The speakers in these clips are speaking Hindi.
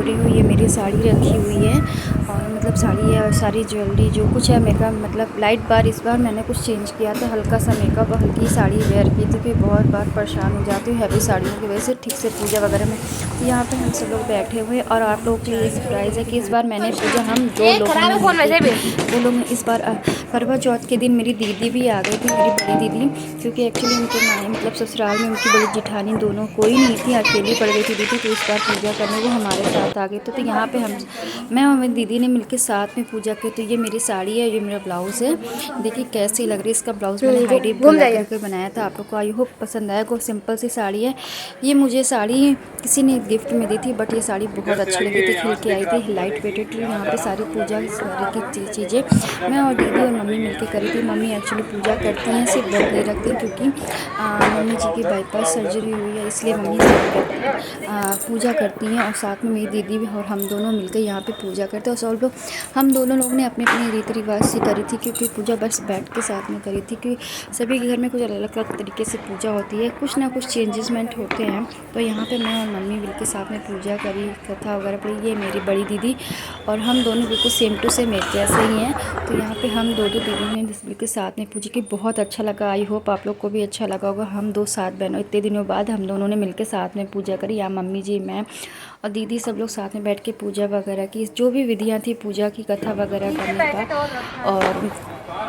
रही हूँ, ये मेरी साड़ी रखी हुई है और मतलब साड़ी है और सारी ज्वेलरी जो कुछ है मेकअप मतलब लाइट बार इस बार मैंने कुछ चेंज किया था, हल्का सा मेकअप और हल्की साड़ी वेयर की थी। फिर बहुत बार परेशान हो जाती हूँ हैवी साड़ियों की वजह से ठीक से पूजा वगैरह में। तो यहाँ पे हम सब लोग बैठे हुए और आप लोगों के लिए सरप्राइज़ है कि इस बार मैंने पूजा हम 2 लोगों ने मिलके 2 लोग इस बार करवा चौथ के दिन मेरी दीदी भी आ गई थी, मेरी बड़ी दीदी, क्योंकि एक्चुअली उनके माए मतलब ससुराल में उनकी बड़ी जेठानी दोनों कोई नहीं थी, अकेली पड़ गई थी दीदी। तो इस बार पूजा करने वो हमारे साथ आ गए तो यहाँ पे हम मैं और मेरी दीदी ने मिलकर साथ में पूजा की। तो ये मेरी साड़ी है, ये मेरा ब्लाउज़ है, देखिए कैसी लग रही है। इसका ब्लाउज़ मैंने हाई डिप कलर करके बनाया था, आप लोग को आई होप पसंद आया। को सिंपल सी साड़ी है, ये मुझे साड़ी किसी ने गिफ्ट में दी थी, बट ये साड़ी बहुत अच्छी लगी थी, खिल के आई थी, लाइट वेटेड थी। यहाँ पे सारी पूजा सारी की चीज़ें मैं और दीदी और मम्मी मिलके करी थी। मम्मी एक्चुअली पूजा करती हैं, सिर्फ व्रत नहीं रखती, क्योंकि मम्मी जी की बाईपास सर्जरी हुई है, इसलिए मम्मी पूजा करती हैं और साथ में मेरी दीदी भी और हम दोनों मिलकर यहाँ पे पूजा करते हैं। और सब लोग हम दोनों लोग ने अपने अपने रीति रिवाज से करी थी, क्योंकि पूजा बस बैठ के साथ में करी थी, क्योंकि सभी के घर में कुछ अलग अलग तरीके से पूजा होती है, कुछ ना कुछ चेंजेसमेंट होते हैं। तो यहाँ पे मैं और मम्मी मिलके साथ में पूजा करी, कथा वगैरह पढ़ी। ये मेरी बड़ी दीदी और हम दोनों बिल्कुल सेम टू सेम एक जैसे ही हैं। तो यहाँ पे हम दो दीदी ने बिल्कुल साथ में पूजा की, बहुत अच्छा लगा। आई होप आप लोग को भी अच्छा लगा होगा। हम 2 साथ बहनों इतने दिनों बाद हम दोनों ने मिलकर साथ में पूजा करी, या मम्मी जी, मैं और दीदी सब लोग साथ में बैठ के पूजा वगैरह की, जो भी विधियाँ थी पूजा की, कथा वगैरह करने का।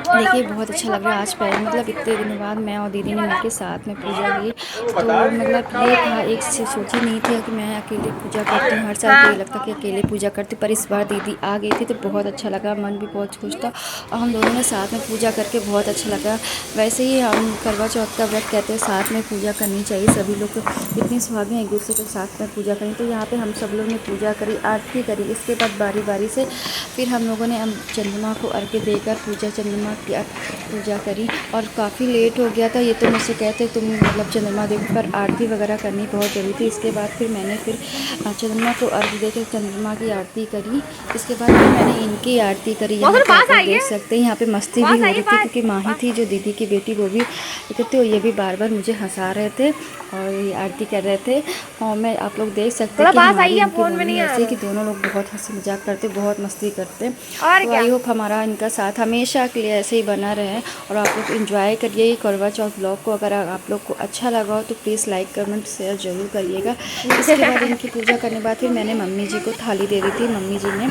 और देखिए बहुत अच्छा लग रहा है आज पहले मतलब इतने दिनों बाद मैं और दीदी ने मिलकर साथ में पूजा की। तो मतलब ये था, एक से सोची नहीं थी कि मैं अकेले पूजा करती हूँ, हर साल तो ये लगता कि अकेले पूजा करती, पर इस बार दीदी आ गई थी तो बहुत अच्छा लगा, मन भी बहुत खुश था और हम दोनों ने साथ में पूजा करके बहुत अच्छा लगा। वैसे ही हम करवा चौथ का व्रत कहते हैं साथ में पूजा करनी चाहिए, सभी लोग इतनी सुहागिन एक दूसरे के साथ में पूजा करें। तो यहाँ पे हम सब लोग ने पूजा करी, आरती करी, इसके बाद बारी बारी से फिर हम लोगों ने चंद्रमा को अर्घ्य देकर चंद्रमा की पूजा करी। और काफ़ी लेट हो गया था, ये तो मुझसे कहते तुम मतलब चंद्रमा देख पर आरती वगैरह करनी बहुत ज़रूरी थी। इसके बाद फिर मैंने चंद्रमा को अर्घ्य देकर चंद्रमा की आरती करी। इसके बाद फिर मैंने इनकी आरती करी। यहाँ पे आप लोग देख सकते हैं, यहाँ पे मस्ती भी हो रही थी, क्योंकि माही थी जो दीदी की बेटी, वो भी इकट्ठे हुई, ये भी बार बार मुझे हंसा रहे थे और ये आरती कर रहे थे। और मैं आप लोग देख सकते हैं कि हमारी इनकी बोलनी ऐसे कि दोनों लोग बहुत हंसी मजाक करते, बहुत मस्ती करते। तो आई होप हमारा इनका साथ हमेशा के लिए ऐसे ही बना रहे और आप लोग एंजॉय करिए ये करवा चौथ ब्लॉग को। अगर आप लोग को अच्छा लगा हो तो प्लीज़ लाइक कमेंट शेयर ज़रूर करिएगा। इसके बाद इनकी पूजा करने के बाद फिर मैंने मम्मी जी को थाली दे दी थी, मम्मी जी ने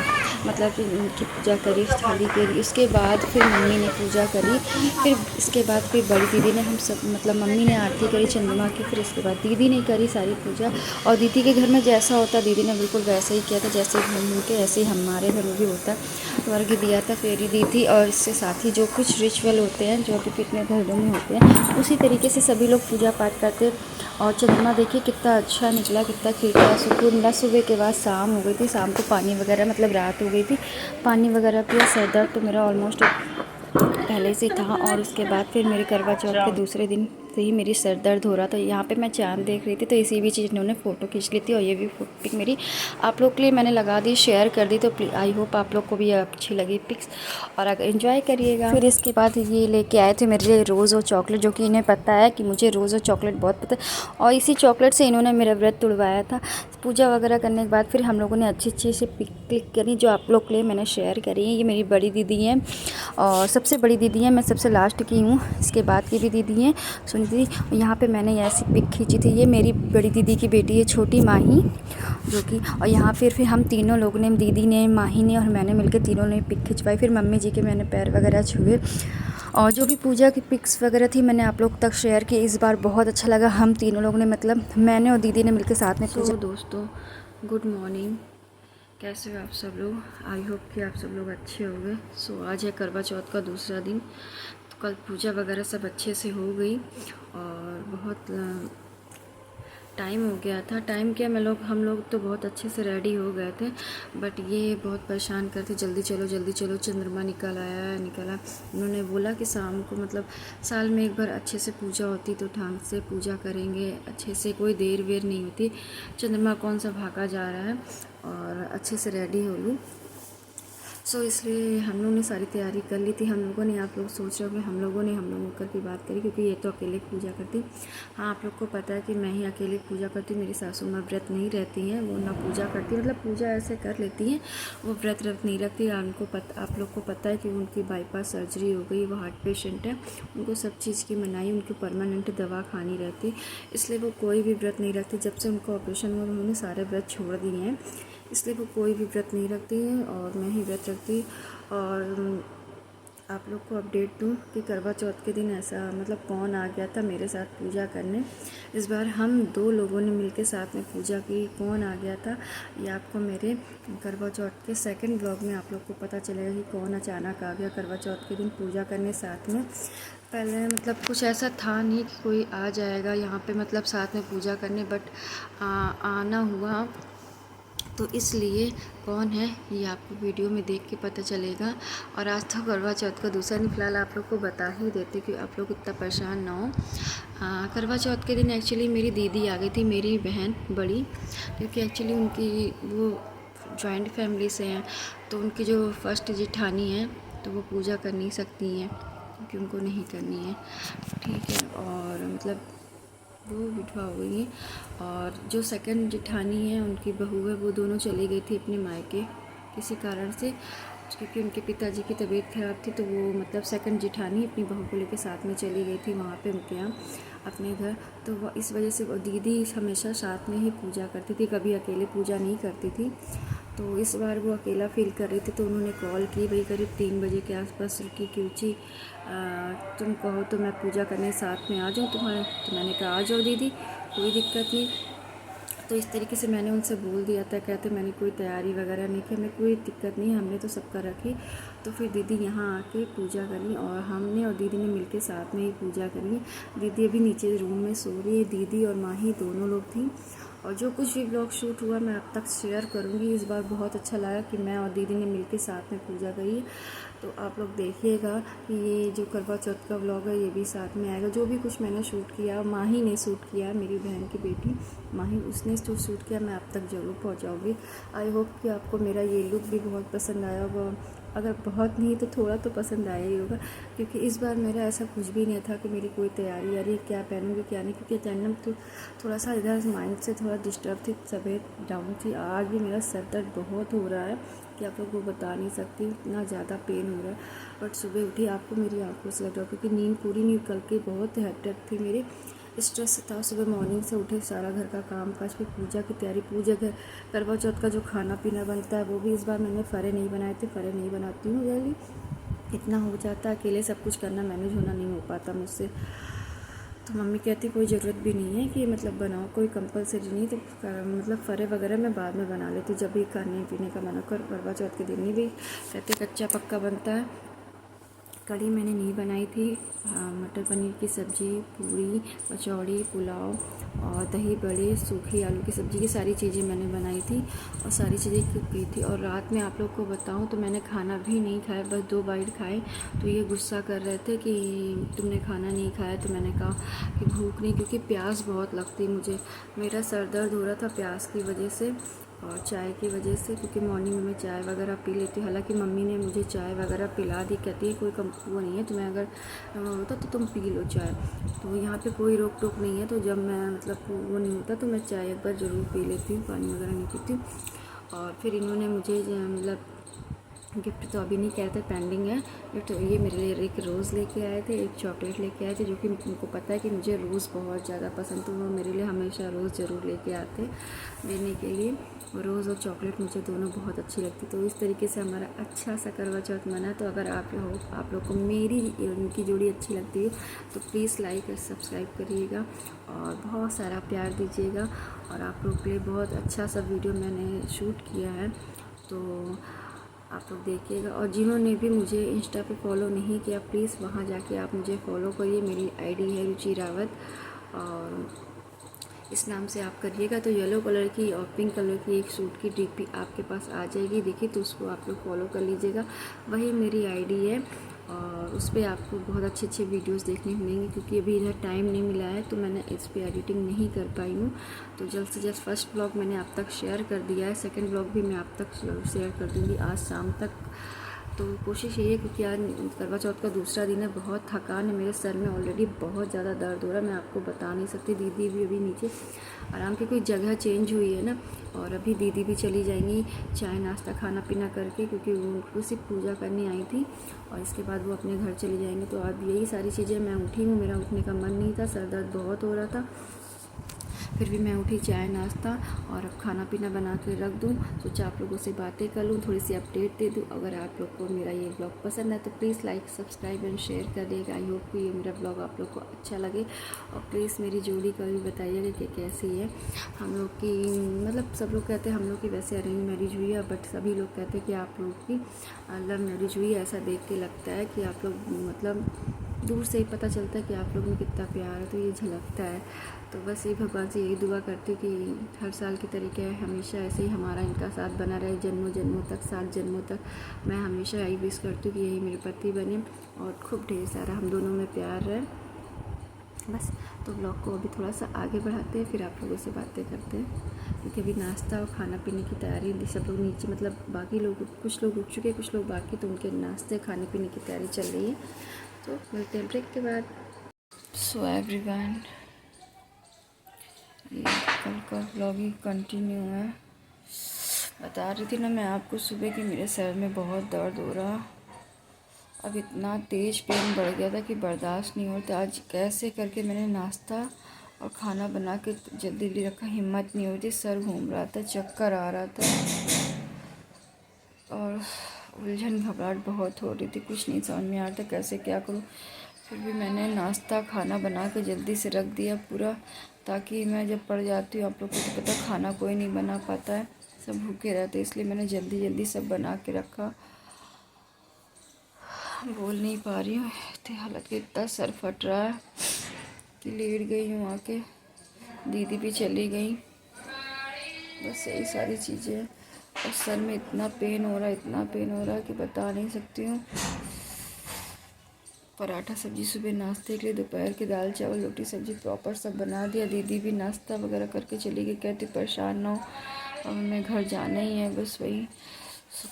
मतलब इनकी पूजा करी थाली के लिए। इसके बाद फिर मम्मी ने पूजा करी, फिर इसके बाद फिर बड़ी दीदी ने हम सब मतलब मम्मी ने आरती करी चंद्रमा की, फिर इसके बाद दीदी ने करी सारी पूजा। और दीदी के घर में जैसा होता दीदी ने बिल्कुल वैसे ही किया था, जैसे घूम के ऐसे ही हमारे घर में भी होता है। तो अर्घ्य दिया था, फेरी दी थी और इसके साथ ही जो कुछ रिचुअल होते हैं जो कि कितने घरों में होते हैं उसी तरीके से सभी लोग पूजा पाठ करते। और चंद्रमा देखिए कितना अच्छा निकला, कितना खिलता सुकून मिला। सुबह के बाद शाम हो गई थी, शाम को पानी वगैरह मतलब रात हो गई थी, पानी वगैरह पिया। सर दर्द तो मेरा ऑलमोस्ट पहले से था और उसके बाद फिर मेरे करवा चौथ के दूसरे दिन से ही मेरी सर दर्द हो रहा था। यहाँ पे मैं चांद देख रही थी तो इसी बीच इन्होंने फ़ोटो खींच ली थी और ये भी पिक मेरी आप लोग के लिए मैंने लगा दी, शेयर कर दी। तो आई होप आप लोग को भी अच्छी लगी पिक्स और अगर एंजॉय करिएगा। फिर इसके बाद ये लेके आए थे मेरे लिए रोज़ और चॉकलेट, जो कि इन्हें पता है कि मुझे रोज़ और चॉकलेट बहुत पसंद है और इसी चॉकलेट से इन्होंने मेरा व्रत तुड़वाया था। पूजा वगैरह करने के बाद फिर हम लोगों ने अच्छी से पिक क्लिक करी, जो आप लोग के लिए मैंने शेयर करी है। ये मेरी बड़ी दीदी हैं और सबसे बड़ी दीदी है, मैं सबसे लास्ट की हूँ, इसके बाद की भी दीदी हैं सुनी दीदी। यहाँ पे मैंने ऐसी पिक खींची थी, ये मेरी बड़ी दीदी की बेटी है छोटी माही, जो कि और यहाँ फिर हम तीनों लोग ने, दीदी ने, माही ने और मैंने मिलकर तीनों ने पिक खिंचवाई। फिर मम्मी जी के मैंने पैर वगैरह छुए और जो भी पूजा की पिक्स वगैरह थी मैंने आप लोग तक शेयर की। इस बार बहुत अच्छा लगा, हम तीनों लोग ने मतलब मैंने और दीदी ने मिलकर साथ में पूजा। दोस्तों गुड मॉर्निंग, कैसे हो आप सब लोग? आई होप कि आप सब लोग अच्छे होंगे। आज है करवा चौथ का दूसरा दिन, तो कल पूजा वगैरह सब अच्छे से हो गई और बहुत टाइम हो गया था। टाइम क्या, हम लोग तो बहुत अच्छे से रेडी हो गए थे, बट ये बहुत परेशान करते जल्दी चलो चंद्रमा निकल आया। उन्होंने बोला कि शाम को मतलब साल में एक बार अच्छे से पूजा होती तो ढंग से पूजा करेंगे, अच्छे से कोई देर वेर नहीं होती, चंद्रमा कौन सा भागा जा रहा है और अच्छे से रेडी हो लूँ। सो इसलिए हम लोगों ने सारी तैयारी कर ली थी। हम लोगों ने, आप लोग सोच रहे हो कि हम लोगों कर की बात करी, क्योंकि ये तो अकेले पूजा करती। हाँ, आप लोग को पता है कि मैं ही अकेले पूजा करती हूँ। मेरी सासू माँ व्रत नहीं रहती हैं, वो ना पूजा करती, मतलब पूजा ऐसे कर लेती हैं, वो व्रत नहीं रखती। आप लोग को पता है कि उनकी बाईपास सर्जरी हो गई, वो हार्ट पेशेंट है, उनको सब चीज़ की मनाही, उनको परमानेंट दवा खानी रहती, इसलिए वो कोई भी व्रत नहीं रखती। जब से उनका ऑपरेशन हुआ उन्होंने सारे व्रत छोड़ दिए हैं, इसलिए वो कोई भी व्रत नहीं रखती हैं और मैं ही व्रत रखती। और आप लोग को अपडेट दूँ कि करवा चौथ के दिन ऐसा मतलब कौन आ गया था मेरे साथ पूजा करने। इस बार हम 2 लोगों ने मिलकर साथ में पूजा की। कौन आ गया था ये आपको मेरे करवा चौथ के सेकंड ब्लॉग में आप लोग को पता चलेगा कि कौन अचानक आ गया करवा चौथ के दिन पूजा करने साथ में। पहले मतलब कुछ ऐसा था नहीं कि कोई आ जाएगा यहाँ पे मतलब साथ में पूजा करने, बट आना हुआ, तो इसलिए कौन है ये आपको वीडियो में देख के पता चलेगा। और आज तो करवा चौथ का दूसरा दिन, फिलहाल आप लोग को बता ही देते कि आप लोग इतना परेशान ना हो। करवा चौथ के दिन एक्चुअली मेरी दीदी आ गई थी, मेरी बहन बड़ी, क्योंकि एक्चुअली उनकी वो जॉइंट फैमिली से हैं, तो उनकी जो फर्स्ट जेठानी है तो वो पूजा कर नहीं सकती हैं, क्योंकि उनको नहीं करनी है, ठीक है। और मतलब वो विधवा हो गई हैं। और जो सेकंड जेठानी है उनकी बहू है, वो दोनों चली गई थी अपने मायके किसी कारण से, क्योंकि उनके पिताजी की तबीयत ख़राब थी, तो वो मतलब सेकंड जेठानी अपनी बहू को लेकर साथ में चली गई थी वहाँ पे उनके यहाँ अपने घर। तो वो इस वजह से वो दीदी हमेशा साथ में ही पूजा करती थी, कभी अकेले पूजा नहीं करती थी। तो इस बार वो अकेला फील कर रही थी, तो उन्होंने कॉल की, भाई करीब 3 बजे के आसपास की क्योंकि तुम कहो तो मैं पूजा करने साथ में आ जाऊँ तुम्हारे। तो मैंने कहा आ जाओ दीदी, कोई दिक्कत नहीं। तो इस तरीके से मैंने उनसे बोल दिया था, कहते मैंने कोई तैयारी वगैरह नहीं की, हमें कोई दिक्कत नहीं, हमने तो सब कर रखी। तो फिर दीदी यहाँ आके पूजा करी और हमने और दीदी ने मिलके साथ में ही पूजा करी। दीदी अभी नीचे रूम में सो रही है, दीदी और माँ ही दोनों लोग थी। और जो कुछ भी ब्लॉग शूट हुआ मैं अब तक शेयर करूँगी। इस बार बहुत अच्छा लगा कि मैं और दीदी ने मिलके साथ में पूजा करी। तो आप लोग देखिएगा कि ये जो करवा चौथ का व्लॉग है ये भी साथ में आएगा। जो भी कुछ मैंने शूट किया, माही ने शूट किया, मेरी बहन की बेटी माही, उसने जो शूट किया मैं आप तक ज़रूर पहुंचाऊंगी। आई होप कि आपको मेरा ये लुक भी बहुत पसंद आया होगा, अगर बहुत नहीं तो थोड़ा तो पसंद आया ही होगा, क्योंकि इस बार मेरा ऐसा कुछ भी नहीं था कि मेरी कोई तैयारी आ रही है क्या पहनूंगी क्या नहीं, क्योंकि अचानक तो थोड़ा सा इधर माइंड से थोड़ा डिस्टर्ब थी, तबीयत डाउन थी। आज भी मेरा सर दर्द बहुत हो रहा है कि आप लोग को बता नहीं सकती, इतना ज़्यादा पेन हो रहा है। बट सुबह उठी आपको मेरी आंखों से लग रहा, क्योंकि नींद पूरी नहीं, कल की बहुत हेक्टिक थी मेरी, स्ट्रेस था। सुबह मॉर्निंग से उठे, सारा घर का काम काज, फिर पूजा की तैयारी, पूजा घर करवा चौथ का जो खाना पीना बनता है वो भी इस बार मैंने फरे नहीं बनाए थे, फरे नहीं बनाती हूँ जल्दी, इतना हो जाता है अकेले सब कुछ करना, मैनेज होना नहीं हो पाता मुझसे। तो मम्मी कहती कोई ज़रूरत भी नहीं है कि मतलब बनाओ, कोई कंपलसरी नहीं, तो मतलब फरे वगैरह मैं बाद में बना लेती जब भी खाने पीने का मन कर। करवा चौथ के दिन नहीं भी कहते कच्चा पक्का बनता है। कढ़ी मैंने नहीं बनाई थी, मटर पनीर की सब्ज़ी, पूरी, कचौड़ी, पुलाव और दही बड़े, सूखी आलू की सब्ज़ी, ये सारी चीज़ें मैंने बनाई थी और सारी चीज़ें कुक की थी। और रात में आप लोग को बताऊं तो मैंने खाना भी नहीं खाया, बस 2 बाइट खाए। तो ये गुस्सा कर रहे थे कि तुमने खाना नहीं खाया, तो मैंने कहा कि भूख नहीं, क्योंकि प्यास बहुत लगती मुझे, मेरा सर दर्द हो रहा था प्यास की वजह से और चाय की वजह से, क्योंकि मॉर्निंग में मैं चाय वगैरह पी लेती हूँ। हालांकि मम्मी ने मुझे चाय वगैरह पिला दी, कहती है कोई वो नहीं है, तुम्हें अगर होता तो तुम पी लो चाय, तो यहाँ पे कोई रोक टोक नहीं है। तो जब मैं मतलब वो नहीं होता तो मैं चाय एक बार ज़रूर पी लेती हूँ, पानी वगैरह नहीं पीती। और फिर इन्होंने मुझे मतलब गिफ्ट तो अभी नहीं कहते, पेंडिंग है, बट ये मेरे लिए एक रोज़ लेके आए थे, एक चॉकलेट लेके आए थे, जो कि उनको पता है कि मुझे रोज़ बहुत ज़्यादा पसंद, तो वो मेरे लिए हमेशा रोज़ ज़रूर लेके आते देने के लिए। रोज़ और चॉकलेट मुझे दोनों बहुत अच्छी लगती। तो इस तरीके से हमारा अच्छा सा करवा चौथ मना। तो अगर आप लोग को मेरी उनकी जोड़ी अच्छी लगती है तो प्लीज़ लाइक और सब्सक्राइब करिएगा और बहुत सारा प्यार दीजिएगा। और आप लोग के लिए बहुत अच्छा सा वीडियो मैंने शूट किया है, तो आप लोग देखिएगा। और जिन्होंने भी मुझे इंस्टा पे फॉलो नहीं किया, प्लीज़ वहाँ जाके आप मुझे फॉलो करिए। मेरी आईडी है रुचि रावत और इस नाम से आप करिएगा तो येलो कलर की और पिंक कलर की एक सूट की डीपी आपके पास आ जाएगी, देखिए, तो उसको आप लोग फॉलो कर लीजिएगा, वही मेरी आईडी है। और उस पर आपको बहुत अच्छे अच्छे वीडियोस देखने को मिलेंगे, क्योंकि अभी इधर टाइम नहीं मिला है तो मैंने इस पर एडिटिंग नहीं कर पाई हूँ। तो जल्द से जल्द फर्स्ट ब्लॉग मैंने आप तक शेयर कर दिया है, सेकंड ब्लॉग भी मैं आप तक शेयर कर दूँगी आज शाम तक। तो कोशिश यही है, क्योंकि आज करवा चौथ का दूसरा दिन है, बहुत थकान है मेरे सर में, ऑलरेडी बहुत ज़्यादा दर्द हो रहा है, मैं आपको बता नहीं सकती। दीदी भी अभी नीचे आराम की कोई जगह चेंज हुई है ना, और अभी दीदी भी चली जाएंगी चाय नाश्ता खाना पीना करके, क्योंकि वो सिर्फ पूजा करने आई थी और इसके बाद वो अपने घर चली जाएंगे। तो अब यही सारी चीज़ें, मैं उठी हूँ, मेरा उठने का मन नहीं था, सर दर्द बहुत हो रहा था, फिर भी मैं उठी, चाय नाश्ता और अब खाना पीना बना के रख दूँ, सोचा आप लोगों से बातें कर लूँ, थोड़ी सी अपडेट दे दूँ। अगर आप लोग को मेरा ये ब्लॉग पसंद है तो please like subscribe and share कर देगा। आई होप कि ये मेरा ब्लॉग आप लोग को अच्छा लगे, और प्लीज़ मेरी जोड़ी का भी बताइएगा कि कैसी है। हम लोग की मतलब सब लोग कहते हैं हम लोग की वैसे अरेंज मैरिज हुई है, बट सभी लोग कहते हैं कि आप लोग की लव मैरिज हुई है। ऐसा देख के लगता है कि आप लोग मतलब दूर से ही पता चलता है कि आप लोग में कितना प्यार है, तो ये झलकता है। तो बस ये भगवान से यही दुआ करती हूँ कि हर साल की तरीके हमेशा ऐसे ही हमारा इनका साथ बना रहे, जन्मों जन्मों तक, 7 जन्मों तक। मैं हमेशा यही विश करती हूँ कि यही मेरे पति बने और खूब ढेर सारा हम दोनों में प्यार रहे। बस तो ब्लॉग को अभी थोड़ा सा आगे बढ़ाते हैं, फिर आप लोगों से बातें करते हैं, क्योंकि अभी नाश्ता और खाना पीने की तैयारी सब लोग नीचे, मतलब बाकी लोग, कुछ लोग उठ चुके हैं, कुछ लोग बाकी, तो उनके नाश्ते खाने पीने की तैयारी चल रही है। तो मिलते हैं ब्रेक के बाद। सो एवरीवन, ये कल का ब्लॉग ही कंटिन्यू है। बता रही थी ना मैं आपको सुबह कि मेरे सर में बहुत दर्द हो रहा, अब इतना तेज़ पेन बढ़ गया था कि बर्दाश्त नहीं होता। आज कैसे करके मैंने नाश्ता और खाना बना के जल्दी जल्दी रखा, हिम्मत नहीं होती, सर घूम रहा था, चक्कर आ रहा था और उलझन घबराहट बहुत हो रही थी, कुछ नहीं समझ में आ रहा था कैसे क्या करूं। फिर भी मैंने नाश्ता खाना बना के जल्दी से रख दिया पूरा, ताकि मैं जब पड़ जाती हूँ, आप लोग को तो पता खाना कोई नहीं बना पाता है, सब भूखे रहते, इसलिए मैंने जल्दी जल्दी सब बना के रखा। बोल नहीं पा रही हूँ, इतनी हालत के, इतना सर फट रहा है कि लेट गई हूँ आके, दीदी भी चली गई, बस यही सारी चीज़ें हैं। और सर में इतना पेन हो रहा है, इतना पेन हो रहा है कि बता नहीं सकती हूँ। पराठा सब्जी सुबह नाश्ते के लिए, दोपहर के दाल चावल रोटी सब्जी प्रॉपर सब बना दिया। दीदी भी नाश्ता वगैरह करके चली गई, कहती परेशान ना हो, अब हमें घर जाना ही है, बस वही।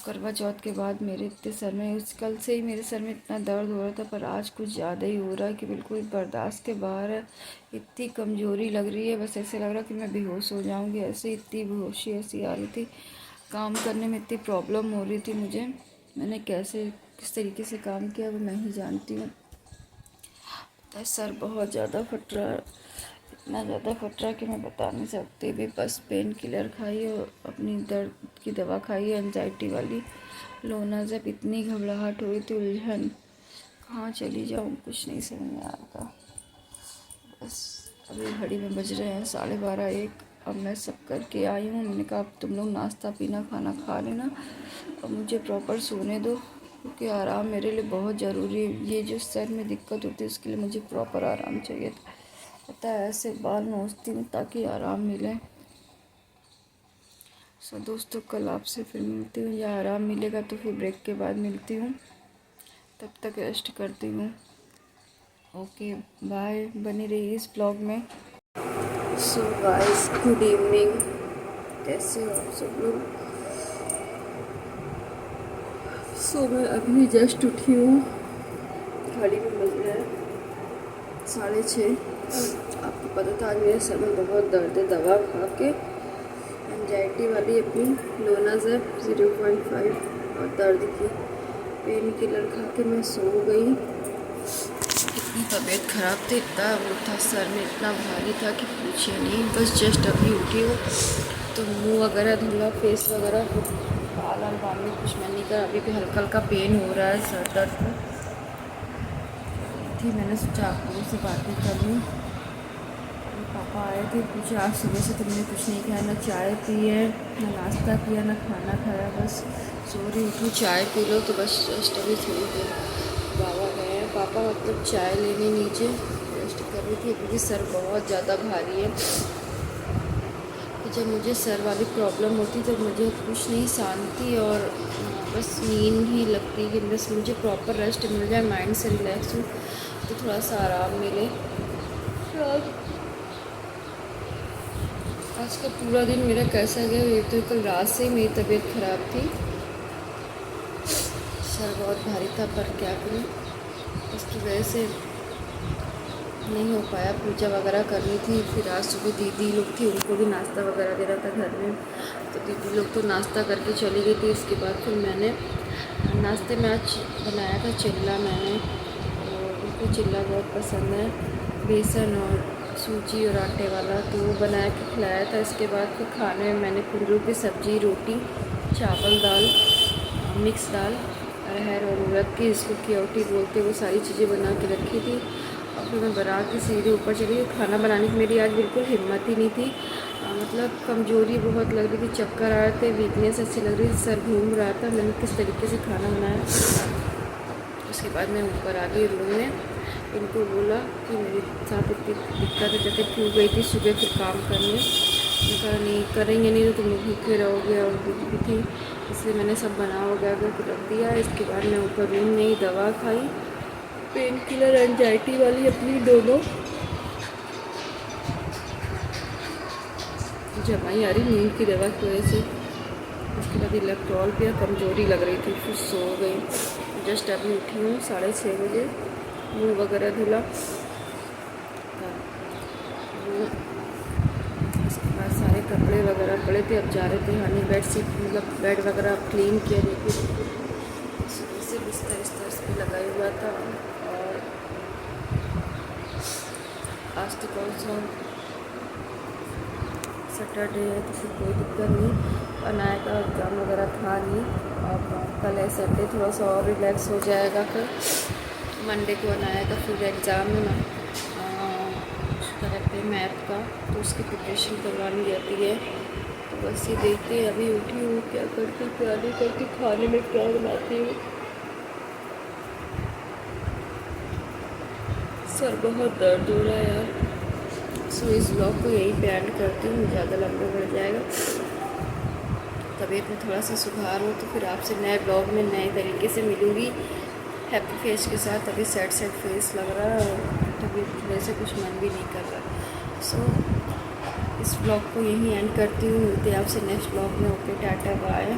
करवा चौथ के बाद मेरे इतने सर में, उस कल से ही मेरे सर में इतना दर्द हो रहा था, पर आज कुछ ज़्यादा ही हो रहा है कि बिल्कुल बर्दाश्त के बाहर है। इतनी कमज़ोरी लग रही है, बस ऐसे लग रहा है कि मैं बेहोश हो जाऊंगी, ऐसे इतनी बेहोशी ऐसी आ रही थी, काम करने में इतनी प्रॉब्लम हो रही थी मुझे। मैंने कैसे किस तरीके से काम किया वो मैं ही जानती हूँ। सर बहुत ज़्यादा फट रहा है, इतना ज़्यादा फट रहा कि मैं बता नहीं सकती। भी बस पेन किलर खाई और अपनी दर्द की दवा खाई, एंजाइटी वाली लोना। जब इतनी घबराहट हो रही थी, उलझन, कहाँ चली जाऊँ कुछ नहीं समझ में आ रहा। बस अभी घड़ी में बज रहे हैं 12:30-1। अब मैं सब करके आई हूँ, मैंने कहा अब तुम लोग नाश्ता पीना खाना खा लेना और मुझे प्रॉपर सोने दो, क्योंकि आराम मेरे लिए बहुत ज़रूरी है। ये जो सर में दिक्कत होती है उसके लिए मुझे प्रॉपर आराम चाहिए था, पता है, ऐसे बाल नोचती हूँ ताकि आराम मिले। सो दोस्तों, कल आपसे फिर मिलती हूँ, या आराम मिलेगा तो फिर ब्रेक के बाद मिलती हूँ, तब तक रेस्ट करती हूँ। ओके बाय, बनी रही इस ब्लॉग में। सो गाइस, गुड इवनिंग, कैसे हो आप सब लोग? सो मैं अभी जस्ट उठी हूँ, घड़ी में बज रहा है 6:30। आपको पता था आज मेरे सर में बहुत दर्द है, दवा खा के एंजाइटी वाली अपनी लोनाज़ेप 0.5 और दर्द की पेन किलर खा के मैं सो गई। इतनी तबीयत ख़राब थी, इतना वो था, सर में इतना भारी था कि पूछिए नहीं। बस जस्ट अभी उठी हूँ तो मुंह वगैरह धुला, फेस वगैरह, बाल बाल में कुछ मैं नहीं कर, अभी भी हल्का हल्का पेन हो रहा है सर दर्द में थी। मैंने सोचा आप लोगों से बातें कर लूँ। पापा आए थे, पूछे आज सुबह से तुमने कुछ नहीं खाया, ना चाय पी है, ना नाश्ता किया, ना खाना खाया, बस सो रही उठूँ चाय पी लो। तो बस जस्ट अभी थोड़ी देर बाबा गए हैं, पापा मतलब चाय लेने नीचे, रेस्ट कर रही थी, क्योंकि सर बहुत ज़्यादा भारी है। जब मुझे सर वाली प्रॉब्लम होती तो मुझे कुछ नहीं, शांति और बस नींद ही लगती है कि बस मुझे प्रॉपर रेस्ट मिल जाए, माइंड से रिलैक्स हूँ तो थोड़ा सा आराम मिले। आज आज का पूरा दिन मेरा कैसा गया, ये तो कल रात से ही मेरी तबीयत ख़राब थी, सर बहुत भारी था, पर क्या करूँ, उसकी वजह से नहीं हो पाया। पूजा वगैरह करनी थी, फिर आज सुबह दीदी लोग थी, उनको भी नाश्ता वगैरह देना था घर में, तो दीदी लोग तो नाश्ता करके चली गई थी। इसके बाद फिर मैंने नाश्ते में आज बनाया था चिल्ला, मैंने, और उनको चिल्ला बहुत पसंद है, बेसन और सूजी और आटे वाला, तो वो बना के खिलाया था। इसके बाद फिर खाने में मैंने कुंदरू की सब्ज़ी, रोटी, चावल, दाल, मिक्स दाल, अरहर और उड़द की, इसको क्योटी बोलते, वो सारी चीज़ें बना के रखी थी। और फिर मैं बना के सीधे ऊपर चली गई। खाना बनाने की मेरी आज बिल्कुल हिम्मत ही नहीं थी, मतलब कमज़ोरी बहुत लग रही थी, चक्कर आ रहे थे, वीकनेस अच्छी लग रही थी, सर घूम रहा था। मैंने किस तरीके से खाना बनाया। उसके बाद मैं ऊपर आ गई रूम में, इनको बोला कि मेरे साथ इतनी दिक्कत है, जैसे क्यों गई थी सुबह फिर काम करने, कहा नहीं करेंगे, नहीं तो तुम लोग भूखे रहोगे, और दीदी भी थी, इसलिए मैंने सब बना वगैरह करके रख दिया। इसके बाद मैं ऊपर रूम में ही दवा खाई, पेन किलर, एंजाइटी वाली अपनी दोनों, जमाई आ रही नींद की दवा की वजह से। उसके बाद इलेक्ट्रॉल पिया, कमज़ोरी लग रही थी, फिर सो गई। जस्ट अभी उठी हूँ 6:30 बजे, मुँह वगैरह धुला, वो उसके बाद सारे कपड़े वगैरह पड़े थे, अब जा रहे थे खाने, बेड शीट मतलब बेड वगैरह क्लीन किया, देखिए सुबह से बिस्तर इस पर लगाया हुआ था। और आज तो कौन सा सैटरडे है तो फिर कोई दिक्कत नहीं, बनाया का एग्ज़ाम वगैरह था नहीं। अब कल है संडे, थोड़ा सा और रिलैक्स हो जाएगा, फिर मंडे को बनाया का फिर एग्ज़ाम में ना करते हैं मैथ का, तो उसकी प्रिपरेशन करवानी रहती है। तो बस ये देखते हैं, अभी उठी हूँ क्या करती, क्या नहीं करती, खाने में क्या बनाती हूँ। सर बहुत दर्द हो रहा है यार। सो इस ब्लॉग को यहीं पे एंड करती हूँ, ज़्यादा लंबा बढ़ जाएगा। तबीयत में थोड़ा सा सुधार हो तो फिर आपसे नए ब्लॉग में नए तरीके से मिलूँगी, हैप्पी फेस के साथ। अभी सैड सैड फेस लग रहा है, तबीयत वैसे कुछ मन भी नहीं कर रहा। सो इस ब्लॉग को यहीं एंड करती हूँ, मिलते हैं आपसे नेक्स्ट ब्लॉग में। Okay, tata, bye.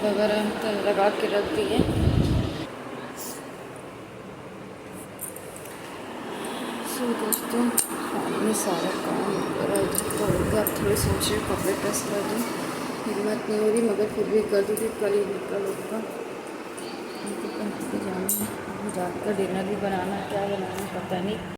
वगैरह लगा के रख दिए। सो दोस्तों हमने सारा काम वगैरह तो अब थोड़े सोच रहे कपड़े प्रेस कर दूँ, हिम्मत नहीं हो रही मगर फिर भी कर दूँ कि कल ही निकल होगा। हमको कहीं पे जाना है, जाकर डिनर भी बनाना, क्या बनाना पता नहीं।